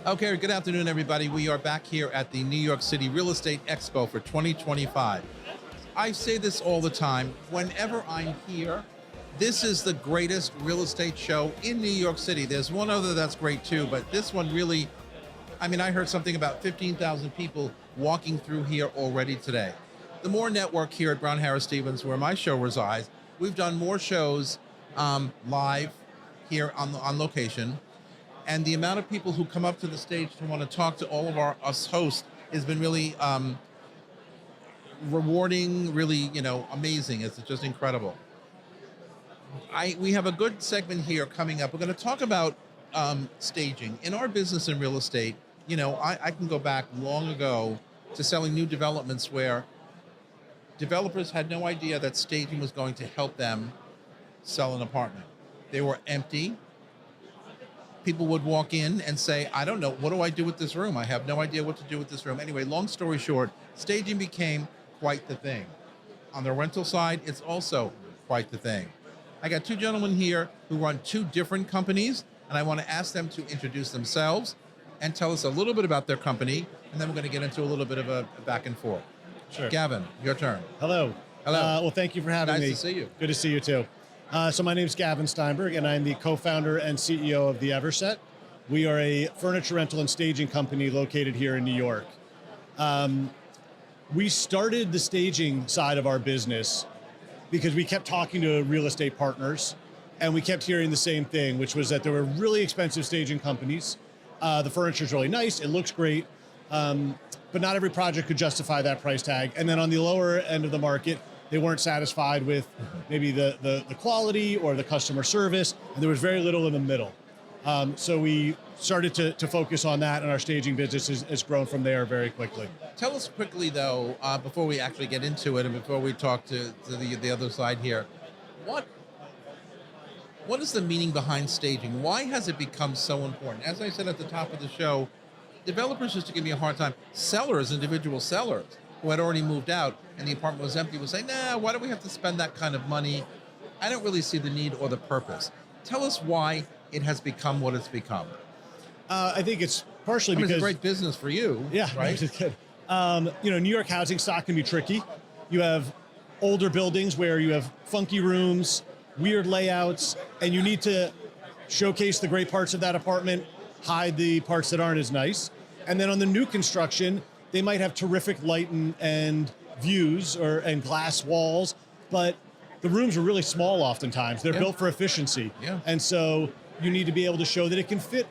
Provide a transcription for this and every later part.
Okay, good afternoon, everybody. We are back here at the New York City Real Estate Expo for 2025. I say this all the time. Whenever I'm here, this is the greatest real estate show in New York City. There's one other that's great too, but this one really, I heard something about 15,000 people walking through here already today. The Moore Network here at Brown Harris Stevens, where my show resides, we've done more shows live here on location. And the amount of people who come up to the stage to want to talk to all of us hosts has been really rewarding, really, amazing. It's just incredible. We have a good segment here coming up. We're going to talk about staging. In our business in real estate, I can go back long ago to selling new developments where developers had no idea that staging was going to help them sell an apartment. They were empty. People would walk in and say, I don't know, what do I do with this room? I have no idea what to do with this room. Anyway, long story short, staging became quite the thing. On the rental side, it's also quite the thing. I got two gentlemen here who run two different companies, and I want to ask them to introduce themselves and tell us a little bit about their company, and then we're going to get into a little bit of a back and forth. Sure. Gavin, your turn. Hello. Hello. Well, thank you for having me. Nice to see you. Good to see you too. So my name is Gavin Steinberg, and I'm the co-founder and CEO of the Everest. We are a furniture rental and staging company located here in New York. We started the staging side of our business because we kept talking to real estate partners, and we kept hearing the same thing, which was that there were really expensive staging companies. The furniture is really nice, it looks great, but not every project could justify that price tag. And then on the lower end of the market, they weren't satisfied with maybe the quality or the customer service, and there was very little in the middle. So we started to focus on that, and our staging business has grown from there very quickly. Tell us quickly, though, before we actually get into it and before we talk to the other side here, what is the meaning behind staging? Why has it become so important? As I said at the top of the show, developers used to give me a hard time. Sellers, individual sellers, who had already moved out and the apartment was empty, would say, nah, why do we have to spend that kind of money? I don't really see the need or the purpose. Tell us why it has become what it's become. I think it's partially because... it's a great business for you, yeah, right? It's good. New York housing stock can be tricky. You have older buildings where you have funky rooms, weird layouts, and you need to showcase the great parts of that apartment, hide the parts that aren't as nice. And then on the new construction, they might have terrific light and views and glass walls, but the rooms are really small oftentimes. They're built for efficiency. Yeah. And so you need to be able to show that it can fit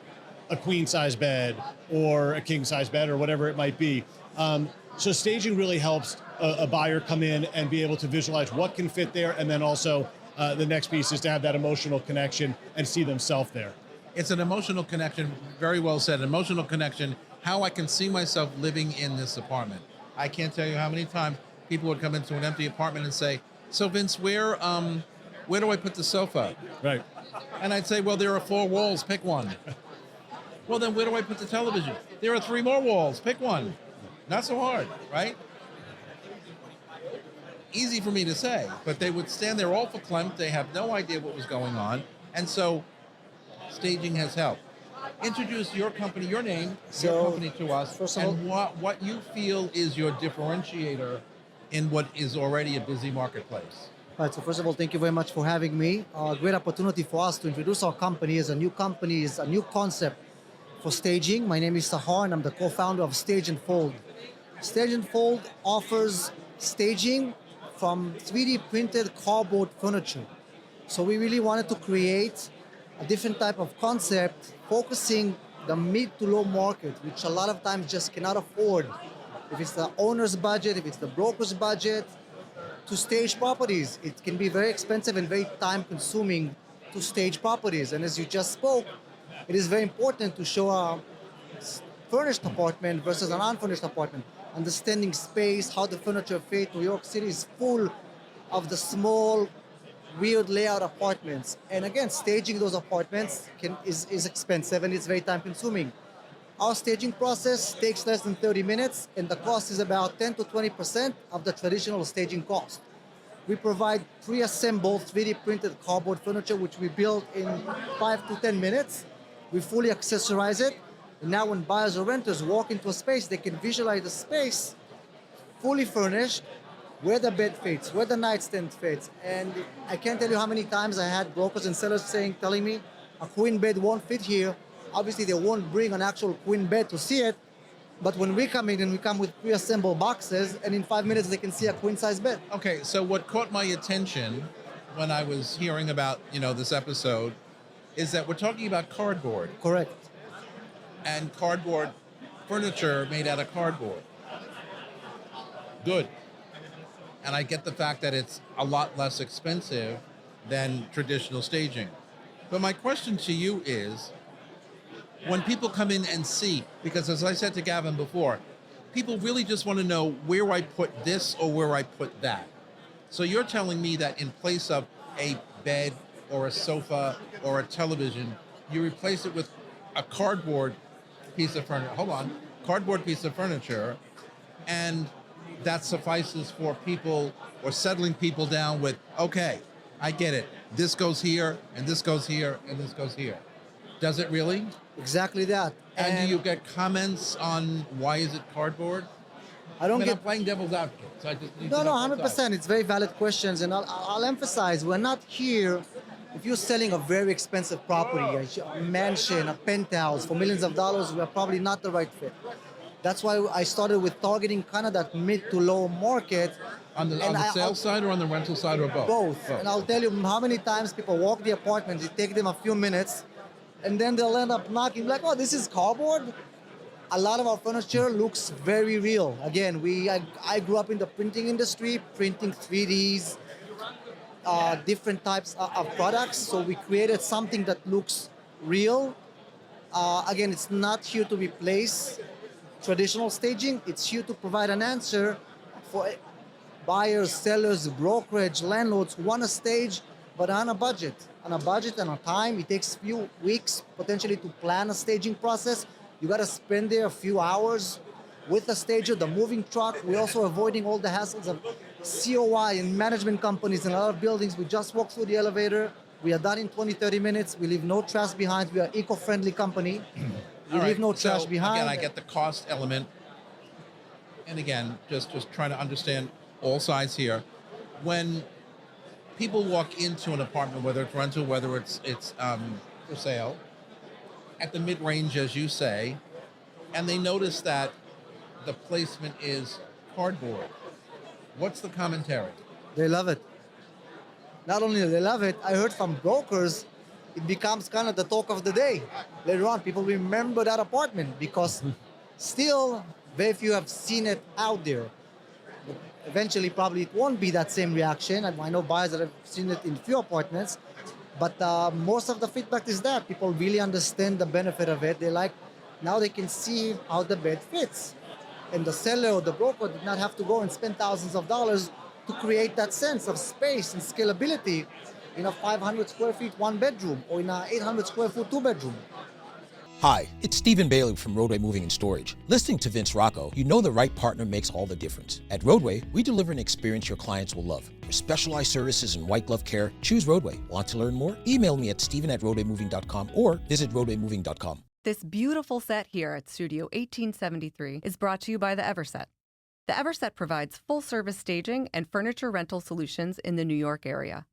a queen size bed or a king size bed or whatever it might be. So staging really helps a buyer come in and be able to visualize what can fit there, and then also the next piece is to have that emotional connection and see themselves there. It's an emotional connection, very well said, an emotional connection, how I can see myself living in this apartment. I can't tell you how many times people would come into an empty apartment and say, so Vince, where do I put the sofa? Right. And I'd say, well, there are 4 walls, pick one. Well, then where do I put the television? There are 3 more walls, pick one. Not so hard, right? Easy for me to say, but they would stand there all verklempt. They have no idea what was going on. And so staging has helped. Introduce your company, your name, your company to us, and what you feel is your differentiator in what is already a busy marketplace. Right, so first of all, thank you very much for having me. A great opportunity for us to introduce our company as a new concept for staging. My name is Sahar, and I'm the co-founder of Stage and Fold. Stage and Fold offers staging from 3D printed cardboard furniture. So we really wanted to create a different type of concept, focusing the mid to low market, which a lot of times just cannot afford. If it's the owner's budget, if it's the broker's budget, to stage properties. It can be very expensive and very time consuming to stage properties. And as you just spoke, it is very important to show a furnished apartment versus an unfurnished apartment. Understanding space, how the furniture fits. New York City is full of the small, weird layout apartments. And again, staging those apartments is expensive and it's very time consuming. Our staging process takes less than 30 minutes, and the cost is about 10 to 20% of the traditional staging cost. We provide pre-assembled 3D printed cardboard furniture, which we build in 5 to 10 minutes. We fully accessorize it. And now when buyers or renters walk into a space, they can visualize the space fully furnished, where the bed fits, where the nightstand fits. And I can't tell you how many times I had brokers and sellers telling me a queen bed won't fit here. Obviously, they won't bring an actual queen bed to see it. But when we come in and we come with pre-assembled boxes, and in 5 minutes they can see a queen size bed. Okay, so what caught my attention when I was hearing about, this episode is that we're talking about cardboard Correct. and cardboard furniture made out of cardboard. Good. And I get the fact that it's a lot less expensive than traditional staging. But my question to you is, when people come in and see, because as I said to Gavin before, people really just want to know where I put this or where I put that. So you're telling me that in place of a bed or a sofa or a television, you replace it with a cardboard piece of furniture. Hold on, cardboard piece of furniture, and that suffices for people or settling people down with, okay, I get it. This goes here, and this goes here, and this goes here. Does it really? Exactly that. And do you get comments on why is it cardboard? I'm I'm playing devil's advocate, so I just need No, to no, know both 100%. sides. It's very valid questions, and I'll emphasize we're not here. If you're selling a very expensive property, a mansion, a penthouse for millions of dollars, we're probably not the right fit. That's why I started with targeting kind of that mid to low market. On the And sales side or on the rental side or both? Both. And I'll tell you how many times people walk the apartment, it takes them a few minutes, and then they'll end up knocking like, oh, this is cardboard? A lot of our furniture looks very real. Again, I grew up in the printing industry, printing 3Ds, different types of products. So we created something that looks real. Again, it's not here to replace traditional staging. It's here to provide an answer for buyers, sellers, brokerage, landlords who want to stage, but on a budget. On a budget and a time. It takes a few weeks potentially to plan a staging process. You got to spend there a few hours with the stager, the moving truck. We're also avoiding all the hassles of COI and management companies in a lot of buildings. We just walk through the elevator. We are done in 20, 30 minutes. We leave no trash behind. We are an eco-friendly company. We leave no trash behind. Again, I get the cost element. And again, just trying to understand all sides here. When people walk into an apartment, whether it's rental, whether it's for sale, at the mid-range, as you say, and they notice that the placement is cardboard, what's the commentary? They love it. Not only do they love it, I heard from brokers, it becomes kind of the talk of the day. Later on, people remember that apartment because still very few have seen it out there. But eventually, probably it won't be that same reaction. I know buyers that have seen it in few apartments, but most of the feedback is that people really understand the benefit of it. They like, now they can see how the bed fits. And the seller or the broker did not have to go and spend thousands of dollars to create that sense of space and scalability in a 500 square feet one bedroom or in a 800 square foot two bedroom. Hi, it's Stephen Bailey from Roadway Moving and Storage. Listening to Vince Rocco, you know the right partner makes all the difference. At Roadway, we deliver an experience your clients will love. For specialized services and white glove care, choose Roadway. Want to learn more? Email me at steven@roadwaymoving.com or visit roadwaymoving.com. This beautiful set here at Studio 1873 is brought to you by the Everset. The Everset provides full-service staging and furniture rental solutions in the New York area.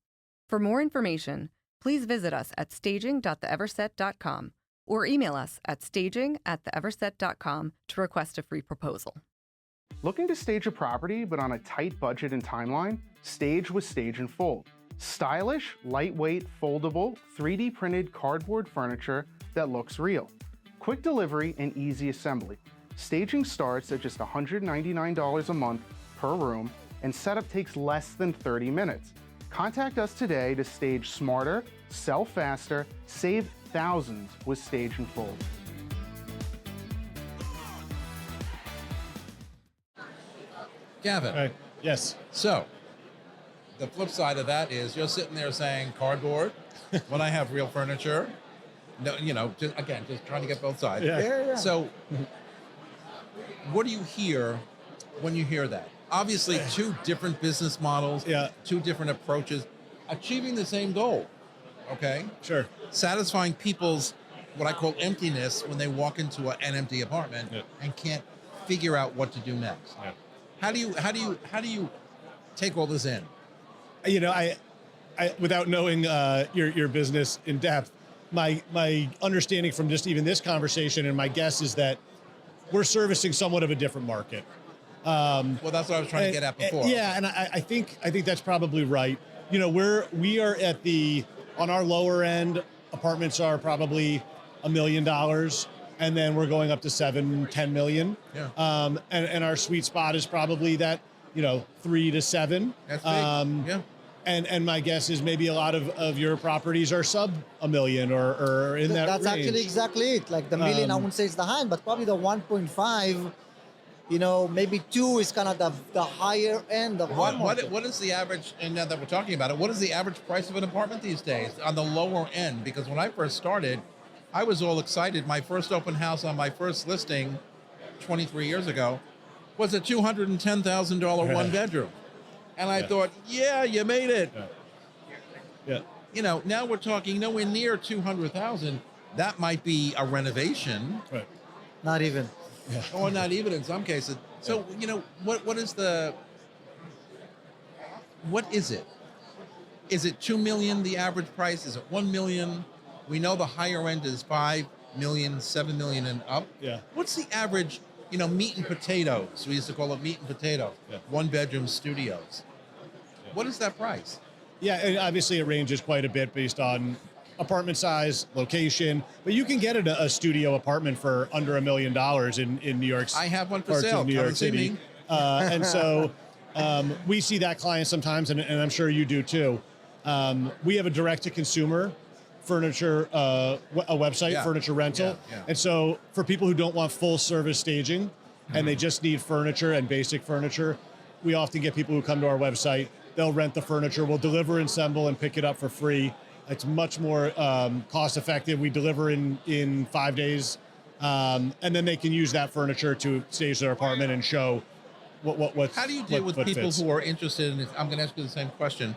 For more information, please visit us at staging.theeverset.com or email us at staging@theeverset.com to request a free proposal. Looking to stage a property but on a tight budget and timeline? Stage with Stage and Fold. Stylish, lightweight, foldable, 3D printed cardboard furniture that looks real. Quick delivery and easy assembly. Staging starts at just $199 a month per room, and setup takes less than 30 minutes. Contact us today to stage smarter, sell faster, save thousands with Stage and Fold. Gavin, Right. Yes. so the flip side of that is you're sitting there saying cardboard when I have real furniture. No, just trying to get both sides. Yeah. So what do you hear when you hear that? Obviously, two different business models, Yeah. two different approaches, achieving the same goal, okay? Sure. Satisfying people's what I call emptiness when they walk into an empty apartment and can't figure out what to do next. Yeah. How do you take all this in? You know, I without knowing your business in depth, my understanding from just even this conversation and my guess is that we're servicing somewhat of a different market. Well, that's what I was trying to get at before. Yeah, and I think that's probably right. You know, we are at on our lower end, apartments are probably $1 million, and then we're going up to 7-10 million. Yeah. And our sweet spot is probably that, 3 to 7. That's big. Yeah. And my guess is maybe a lot of your properties are sub $1 million or in that That's range. actually exactly it. Like the million, I wouldn't say it's the high end, but probably the 1.5, maybe 2 is kind of the higher end of our market. What is the average, and now that we're talking about it, what is the average price of an apartment these days on the lower end? Because when I first started, I was all excited. My first open house on my first listing 23 years ago was a $210,000 one bedroom. And I thought, yeah, you made it. Yeah. Now we're talking nowhere near 200,000. That might be a renovation. Right. Not even. Yeah. Or not even in some cases. So, what is it? Is it 2 million, the average price? Is it 1 million? We know the higher end is 5 million, 7 million and up. Yeah. What's the average, meat and potatoes? We used to call it meat and potatoes. Yeah. 1 bedroom studios. Yeah. What is that price? Yeah, and obviously it ranges quite a bit based on apartment size, location, but you can get a studio apartment for under $1 million in New York. I have one for parts sale. of New York City, and so we see that client sometimes, and I'm sure you do too. We have a direct-to-consumer furniture a website, furniture rental, and so for people who don't want full-service staging and they just need furniture and basic furniture, we often get people who come to our website. They'll rent the furniture. We'll deliver, assemble, and pick it up for free. It's much more cost effective. We deliver in 5 days, and then they can use that furniture to stage their apartment and show what. How do you deal with people who are interested in? I'm going to ask you the same question.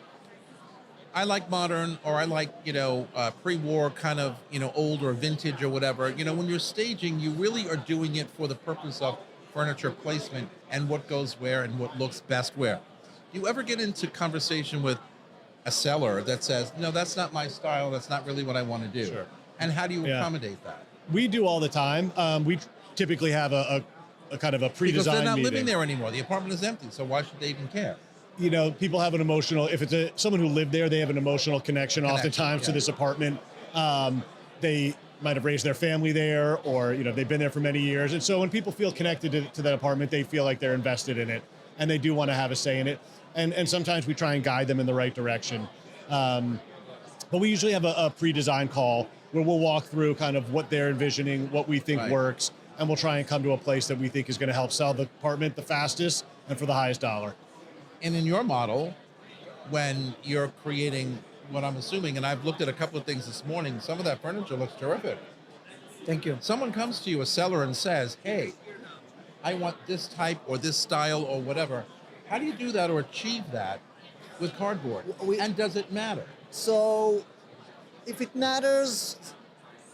I like modern, or I like pre-war kind of old or vintage or whatever. When you're staging, you really are doing it for the purpose of furniture placement and what goes where and what looks best where. Do you ever get into conversation with a seller that says, no, that's not my style, that's not really what I want to do? Sure. And how do you accommodate that? We do all the time. We typically have a kind of a pre-designed Because they're not meeting. living there anymore. The apartment is empty, so why should they even care? People have an emotional, if it's someone who lived there, they have an emotional connection oftentimes to this apartment. They might have raised their family there, or they've been there for many years. And so when people feel connected to that apartment, they feel like they're invested in it, and they do want to have a say in it. And sometimes we try and guide them in the right direction. But we usually have a pre-design call where we'll walk through kind of what they're envisioning, what we think works, and we'll try and come to a place that we think is going to help sell the apartment the fastest and for the highest dollar. And in your model, when you're creating what I'm assuming, and I've looked at a couple of things this morning, some of that furniture looks terrific. Thank you. Someone comes to you, a seller, and says, hey, I want this type or this style or whatever. How do you do that or achieve that with cardboard? And does it matter? So, if it matters,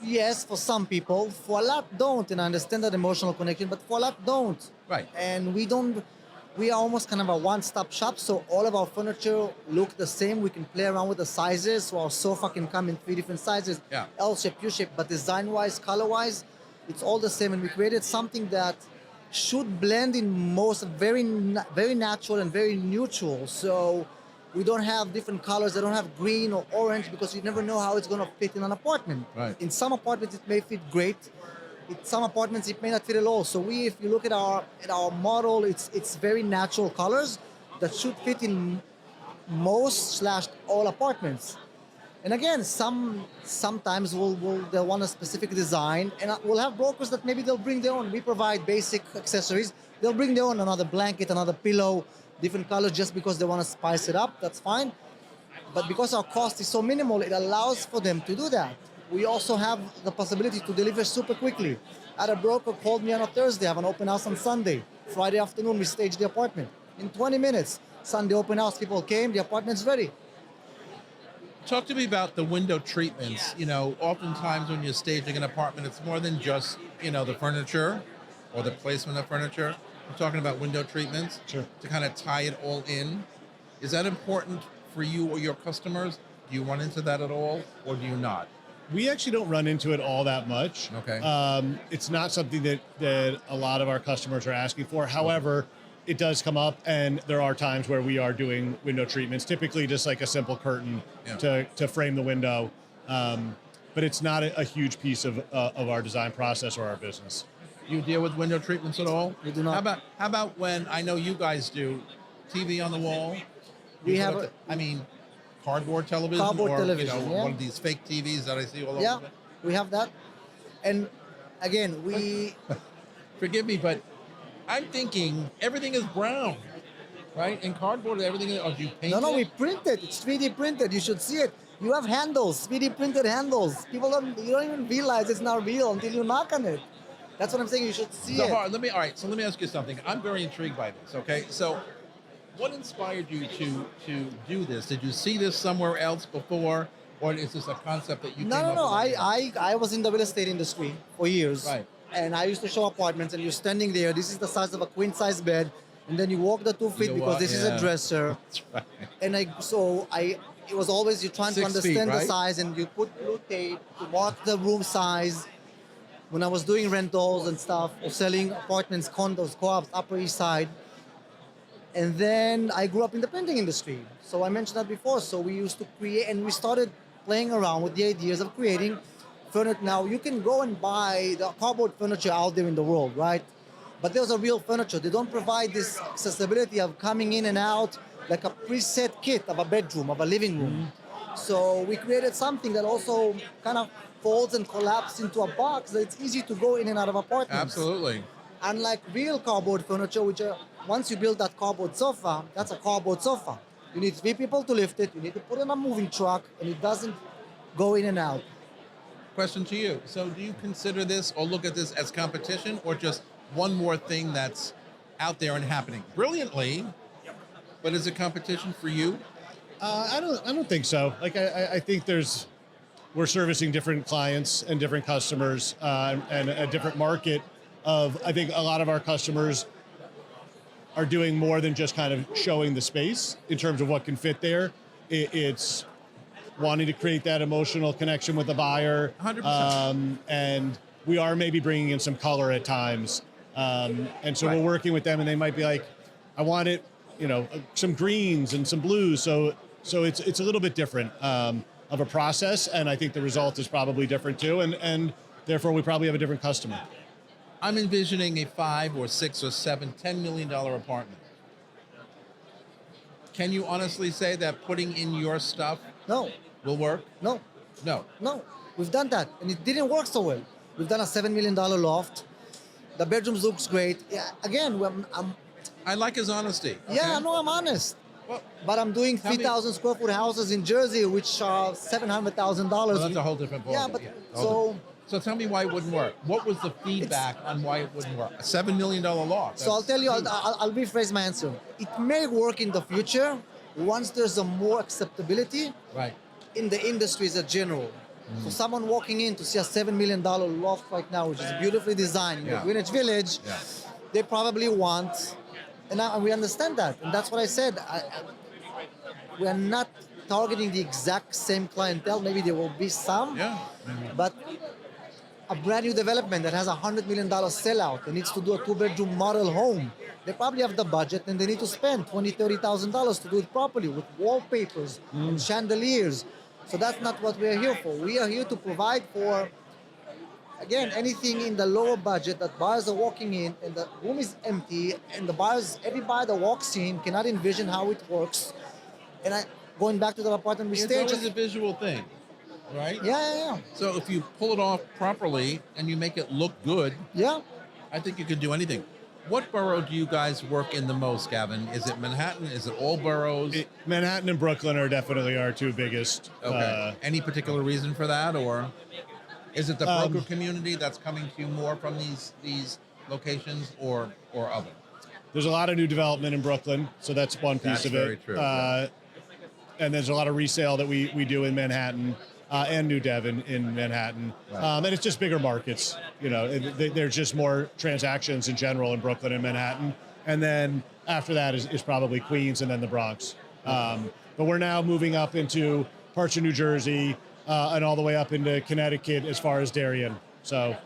yes, for some people. For a lot, don't. And I understand that emotional connection, but for a lot, don't. Right. And we are almost kind of a one-stop shop, so all of our furniture look the same. We can play around with the sizes, so our sofa can come in 3 different sizes, L shape, U shape, but design-wise, color-wise, it's all the same. And we created something that should blend in most very natural and very neutral. So we don't have different colors. They don't have green or orange because you never know how it's going to fit in an apartment. Right. In some apartments, it may fit great. In some apartments, it may not fit at all. So if you look at our model, it's very natural colors that should fit in most/all apartments. And again, sometimes they'll want a specific design, and we'll have brokers that maybe they'll bring their own. We provide basic accessories. They'll bring their own, another blanket, another pillow, different colors, just because they want to spice it up. That's fine. But because our cost is so minimal, it allows for them to do that. We also have the possibility to deliver super quickly. I had a broker called me on a Thursday, I have an open house on Sunday. Friday afternoon, we staged the apartment. In 20 minutes, Sunday open house, people came, the apartment's ready. Talk to me about the window treatments. You know, oftentimes when you're staging an apartment, it's more than just, you know, the furniture or the placement of furniture. I'm talking about window treatments Sure. to kind of tie it all in. Is that important for you or your customers? Do you run into that at all, or do you not? We actually don't run into it all that much. Okay. It's not something that a lot of our customers are asking for. However, it does come up, and there are times where we are doing window treatments, typically just like a simple curtain to frame the window. But it's not a huge piece of our design process or our business. You deal with window treatments at all? We do not. How about when I know you guys do TV on the wall? We You have put up cardboard television, Cardboard or television, you know, yeah. one of these fake TVs that I see all Yeah, over. we have that. And again, we Forgive me, but I'm thinking everything is brown, right? In cardboard, everything is. Or do you paint no, it? we print it. It's 3D printed. You should see it. You have handles, 3D printed handles. You don't even realize it's not real until you knock on it. That's what I'm saying. You should see it. Sahar, let me ask you something. I'm very intrigued by this. Okay, so what inspired you to do this? Did you see this somewhere else before, or is this a concept that you? No. came up with? I was in the real estate industry for years. Right. And I used to show apartments, and you're standing there. This is the size of a queen size bed, and then you walk the 2 feet You because walk- this is yeah. a dresser. That's right. And it was always you're trying to 6 feet, understand the right? size, and you put blue tape to mark the room size. When I was doing rentals and stuff, or selling apartments, condos, co-ops, Upper East Side. And then I grew up in the printing industry. So I mentioned that before. So we used to create, and we started playing around with the ideas of creating furniture. Now you can go and buy the cardboard furniture out there in the world, right? But there's a real furniture. They don't provide this accessibility of coming in and out like a preset kit of a bedroom, of a living room. So we created something that also kind of folds and collapses into a box that it's easy to go in and out of apartments. Absolutely. Unlike real cardboard furniture, which once you build that cardboard sofa, that's a cardboard sofa. You need 3 people to lift it, you need to put it in a moving truck, and it doesn't go in and out. Question to you. So, do you consider this or look at this as competition, or just one more thing that's out there and happening brilliantly? But is it competition for you? I don't think so. Like I think we're servicing different clients and different customers and a different market of, I think a lot of our customers are doing more than just kind of showing the space in terms of what can fit there. It's wanting to create that emotional connection with the buyer. 100%. And we are maybe bringing in some color at times. And so Right. we're working with them, and they might be like, I want it, you know, some greens and some blues. So it's a little bit different of a process, and I think the result is probably different too, and therefore we probably have a different customer. I'm envisioning a 5 or 6 or 7, $10 million apartment. Can you honestly say that putting in your stuff No, will work? no, No. no. We've done that, and it didn't work so well. We've done a $7 million loft. The bedrooms looks great. Yeah, again, I like his honesty. yeah, okay? no, I'm honest. Well, But I'm doing Tell me- 3,000 square foot houses in Jersey, which are $700,000. well, that's a whole different ballgame. Yeah, but So tell me why it wouldn't work. What was the feedback on why it wouldn't work? A $7 million loft. So I'll that's tell you, huge. I'll rephrase my answer. It may work in the future once there's a more acceptability Right. in the industries in general. So someone walking in to see a $7 million loft right now, which is beautifully designed in Yeah. the Greenwich Village, Yeah. they probably want, and we understand that. And that's what I said. We are not targeting the exact same clientele. Maybe there will be some, Yeah. but a brand new development that has a $100 million sellout and needs to do a 2-bedroom model home, they probably have the budget and they need to spend $20,000, $30,000 to do it properly with wallpapers and chandeliers. So that's not what we are here for. We are here to provide for, again, anything in the lower budget that buyers are walking in and the room is empty and every buyer that walks in cannot envision how it works. And going back to the apartment we It's staged. always a visual thing, right? Yeah. So if you pull it off properly and you make it look good, Yeah. I think you can do anything. What borough do you guys work in the most, Gavin? Is it Manhattan? Is it all boroughs? Manhattan and Brooklyn are definitely our two biggest. Okay. Any particular reason for that, or is it the Um, broker community that's coming to you more from these locations, or other? There's a lot of new development in Brooklyn, so that's one piece That's of it. very true, yeah. and there's a lot of resale that we do in Manhattan and New Devon in Manhattan. And it's just bigger markets. You know, there's just more transactions in general in Brooklyn and Manhattan. And then after that is probably Queens and then the Bronx. But we're now moving up into parts of New Jersey and all the way up into Connecticut as far as Darien. So,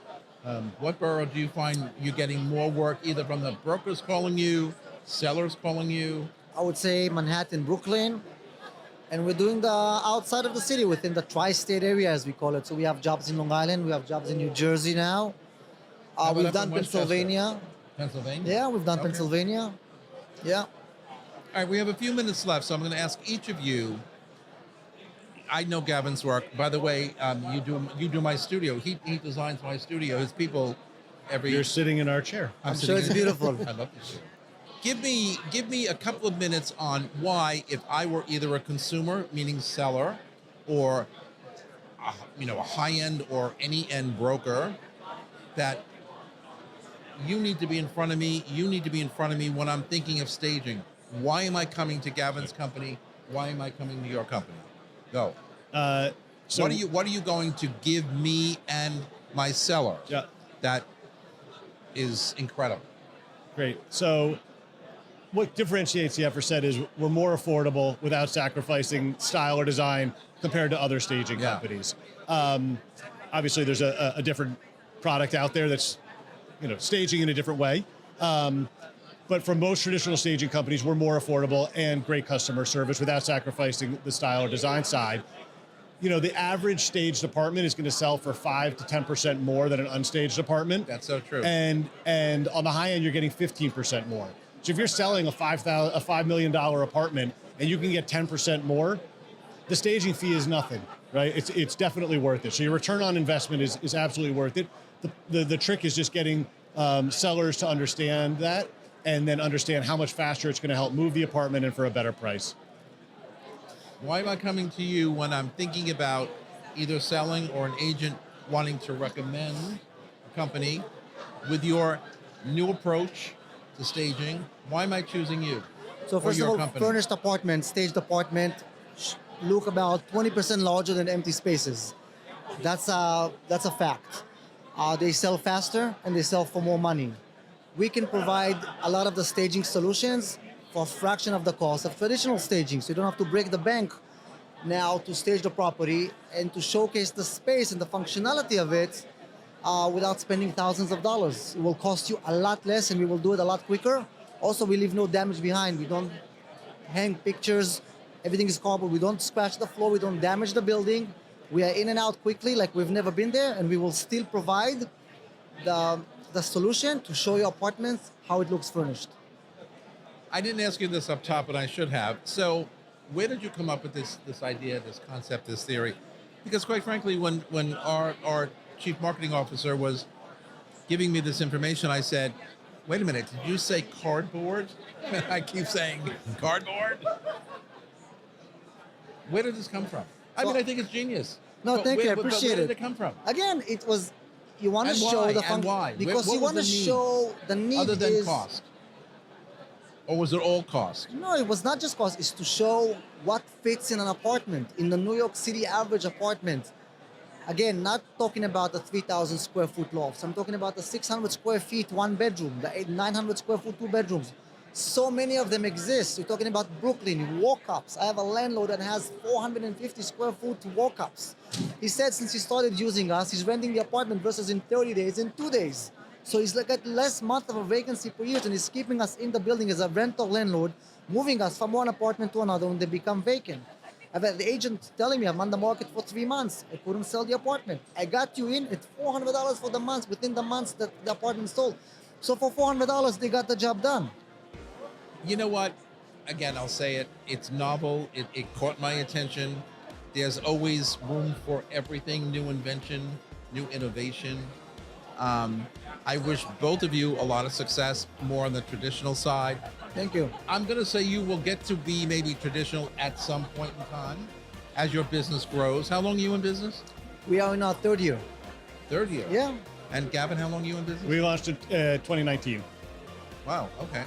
what borough do you find you getting more work, either from the brokers calling you, sellers calling you? I would say Manhattan, Brooklyn, and we're doing the outside of the city within the tri-state area, as we call it. So we have jobs in Long Island, we have jobs in New Jersey now. How about We've up done in Westchester? Pennsylvania. Pennsylvania? Yeah, we've done Okay. Pennsylvania. Yeah. All right, we have a few minutes left, so I'm going to ask each of you. I know Gavin's work. By the way, you do my studio. He designs my studio. His people every. you're sitting in our chair. I'm sitting sure it's in- beautiful. I love this show. Give me a couple of minutes on why, if I were either a consumer, meaning seller, or a high-end or any end broker, that you need to be in front of me. You need to be in front of me when I'm thinking of staging. Why am I coming to Gavin's company? Why am I coming to your company? Go. So What are you going to give me and my seller? Yeah. That is incredible. Great. So what differentiates the Everest is we're more affordable without sacrificing style or design compared to other staging Yeah. companies. Obviously, there's a different product out there that's staging in a different way. But for most traditional staging companies, we're more affordable and great customer service without sacrificing the style or design side. The average staged apartment is going to sell for 5 to 10% more than an unstaged apartment. That's so true. And on the high end, you're getting 15% more. So if you're selling a $5 million apartment and you can get 10% more, the staging fee is nothing, right? It's definitely worth it. So your return on investment is absolutely worth it. The trick is just getting sellers to understand that, and then understand how much faster it's going to help move the apartment and for a better price. Why am I coming to you when I'm thinking about either selling or an agent wanting to recommend a company with your new approach to staging? Why am I choosing you? So or first of your all, company? furnished apartment, staged apartment, look about 20% larger than empty spaces. That's a fact. They sell faster and they sell for more money. We can provide a lot of the staging solutions for a fraction of the cost of traditional staging. So you don't have to break the bank now to stage the property and to showcase the space and the functionality of it without spending thousands of dollars. It will cost you a lot less and we will do it a lot quicker. Also, we leave no damage behind. We don't hang pictures. Everything is cardboard. We don't scratch the floor. We don't damage the building. We are in and out quickly like we've never been there, and we will still provide the solution to show your apartments how it looks furnished. I didn't ask you this up top, but I should have. So where did you come up with this idea, this concept, this theory? Because quite frankly, when our chief marketing officer was giving me this information, I said, wait a minute, did you say cardboard? I keep saying cardboard. Where did this come from? I mean, I think it's genius. No, But thank you. I but appreciate where it. did it come from? Again, it was, you want to And show why? the And function. why? Because What you was want to the need? show the need Other than is, cost? Or was it all cost? No, it was not just cost. It's to show what fits in an apartment, in the New York City average apartment. Again, not talking about the 3,000 square foot lofts. I'm talking about the 600 square feet, one bedroom, the 900 square foot, two bedrooms. So many of them exist. You're talking about Brooklyn, walk-ups. I have a landlord that has 450 square foot walk-ups. He said since he started using us, he's renting the apartment versus in 30 days, in 2 days. So he's like at less month of a vacancy per year, and he's keeping us in the building as a rental landlord, moving us from one apartment to another when they become vacant. I've had the agent telling me I'm on the market for 3 months. I couldn't sell the apartment. I got you in at $400 for the months, within the months that the apartment sold. So for $400, they got the job done. You know what? Again, I'll say it. It's novel. It caught my attention. There's always room for everything, new invention, new innovation. I wish both of you a lot of success, more on the traditional side. Thank you. I'm going to say you will get to be maybe traditional at some point in time as your business grows. How long are you in business? We are in our third year. Third year. Yeah. And Gavin, how long are you in business? We launched in 2019. Wow, okay.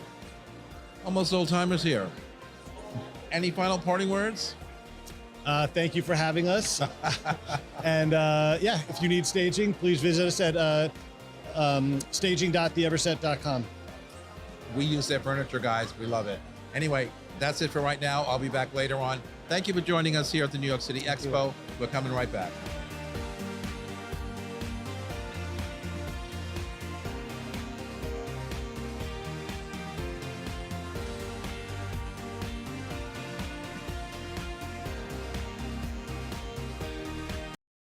Almost old timers here. Any final parting words? Thank you for having us. And yeah, if you need staging, please visit us at staging.theeverset.com. We use their furniture, guys. We love it. Anyway, that's it for right now. I'll be back later on. Thank you for joining us here at the New York City Expo. We're coming right back.